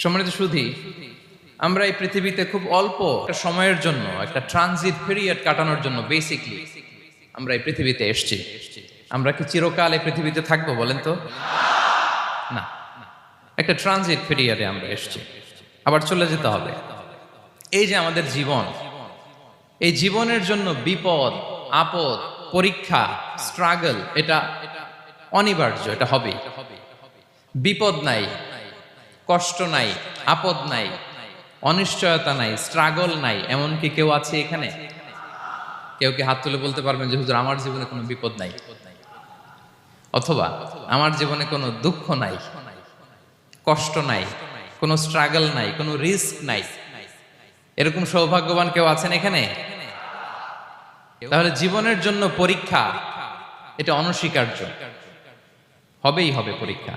সম্মানিত সুধী, আমরা এই পৃথিবীতে খুব অল্প একটা সময়ের জন্য, একটা ট্রানজিট পিরিয়ড কাটানোর জন্য বেসিকলি আমরা এই পৃথিবীতে এসেছি। আমরা কি চিরকাল এই পৃথিবীতে থাকবো বলেন তো? না, একটা ট্রানজিট পিরিয়ডে আমরা এসেছি, আবার চলে যেতে হবে। এই যে আমাদের জীবন, এই জীবনের জন্য বিপদ, আপদ, পরীক্ষা, স্ট্রাগল, এটা অনিবার্য, এটা হবেই। বিপদ নাই, কষ্ট নাই, আপদ নাই, অনিশ্চয়তা নাই, স্ট্রাগল নাই, এমনকি কেউ আছে এখানে? কেউ কি হাত তুলে বলতে পারবেন যে হুজুর আমার জীবনে কোনো বিপদ নাই, অথবা আমার জীবনে কোনো দুঃখ নাই, কষ্ট নাই, কোনো স্ট্রাগল নাই, কোনো রিস্ক নাই? এরকম সৌভাগ্যবান কেউ আছেন এখানে? তাহলে জীবনের জন্য পরীক্ষা, এটা অনস্বীকার্য, হবেই হবে পরীক্ষা।